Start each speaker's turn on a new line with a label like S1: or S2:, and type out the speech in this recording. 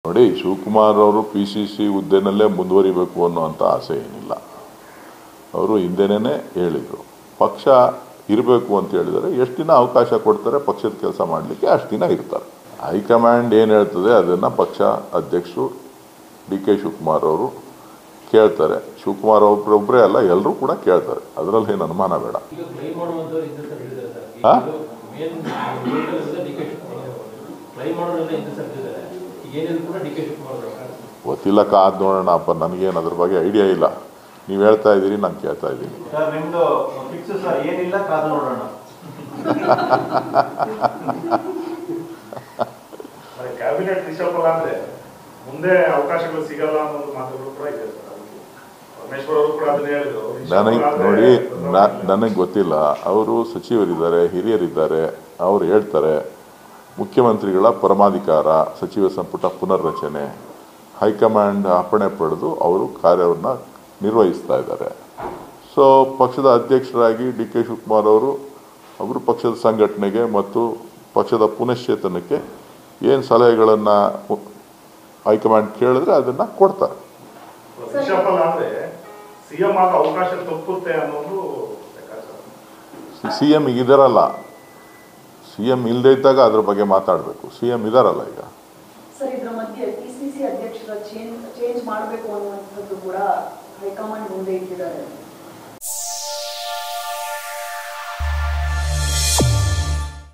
S1: ನೋಡಿ, ಶಿವಕುಮಾರ್ ಅವರು PCC ಹುದ್ದೆನಲ್ಲೇ ಮುಂದುವರಿಬೇಕು ಅನ್ನುವಂಥ ಆಸೆ ಏನಿಲ್ಲ. ಅವರು ಹಿಂದೆನೇ ಹೇಳಿದರು, ಪಕ್ಷ ಇರಬೇಕು ಅಂತ ಹೇಳಿದರೆ ಎಷ್ಟು ದಿನ ಅವಕಾಶ ಕೊಡ್ತಾರೆ ಪಕ್ಷದ ಕೆಲಸ ಮಾಡಲಿಕ್ಕೆ ಅಷ್ಟು ದಿನ ಇರ್ತಾರೆ. ಹೈಕಮಾಂಡ್ ಏನು ಹೇಳ್ತದೆ ಅದನ್ನು ಪಕ್ಷ ಅಧ್ಯಕ್ಷರು DK ಶಿವಕುಮಾರ್ ಅವರು ಕೇಳ್ತಾರೆ. ಶಿವಕುಮಾರ್ ಒಬ್ಬರೇ ಅಲ್ಲ, ಎಲ್ಲರೂ ಕೂಡ ಕೇಳ್ತಾರೆ. ಅದರಲ್ಲಿ ಏನು ಅನುಮಾನ ಬೇಡ. ಗೊತ್ತಿಲ್ಲ, ಕಾದ್ ನೋಡೋಣಪ್ಪ. ನನಗೇನು ಅದ್ರ ಬಗ್ಗೆ ಐಡಿಯಾ ಇಲ್ಲ. ನೀವು ಹೇಳ್ತಾ ಇದ್ದೀರಿ, ನಾನು ಕೇಳ್ತಾ ಇದ್ದೀನಿ.
S2: ಕ್ಯಾಬಿನೆಟ್ ರಿಷಫಲ್ ಅಂದ್ರೆ ಮುಂದೆ ಅವಕಾಶಗಳು ಸಿಗಲ್ಲ ಅನ್ನೋದು ಮಾತುಗಳು ಕೂಡ ಇದೆ. ಪರಮೇಶ್ವರ್ ಅವರು ಕೂಡ ಅದನ್ನ ಹೇಳಿದ್ರು.
S1: ನೋಡಿ, ನನಗೆ ಗೊತ್ತಿಲ್ಲ. ಅವರು ಸಚಿವರಿದ್ದಾರೆ, ಹಿರಿಯರಿದ್ದಾರೆ, ಅವ್ರು ಹೇಳ್ತಾರೆ. ಮುಖ್ಯಮಂತ್ರಿಗಳ ಪರಮಾಧಿಕಾರ, ಸಚಿವ ಸಂಪುಟ ಪುನರ್ರಚನೆ, ಹೈಕಮಾಂಡ್ ಅಪ್ಪಣೆ ಪಡೆದು ಅವರು ಕಾರ್ಯವನ್ನು ನಿರ್ವಹಿಸ್ತಾ ಇದ್ದಾರೆ. ಸೊ ಪಕ್ಷದ ಅಧ್ಯಕ್ಷರಾಗಿ DK ಶಿವಕುಮಾರ್ ಅವರು ಪಕ್ಷದ ಸಂಘಟನೆಗೆ ಮತ್ತು ಪಕ್ಷದ ಪುನಶ್ಚೇತನಕ್ಕೆ ಏನು ಸಲಹೆಗಳನ್ನು ಹೈಕಮಾಂಡ್ ಕೇಳಿದ್ರೆ ಅದನ್ನು ಕೊಡ್ತಾರೆ. CM ಇದಾರಲ್ಲ, CM ಇಲ್ಲದೆ ಇದ್ದಾಗ ಅದ್ರ ಬಗ್ಗೆ ಮಾತಾಡಬೇಕು. CM ಇದಾರಲ್ಲ ಈಗ.
S3: ಸರ್, ಇದರ ಮಧ್ಯೆ PCC ಅಧ್ಯಕ್ಷರ ಚೇಂಜ್ ಮಾಡಬೇಕು ಅನ್ನುವಂಥದ್ದು ಕೂಡ ಹೈಕಮಾಂಡ್ ಮುಂದೆ ಇಟ್ಟಿದ್ದಾರೆ.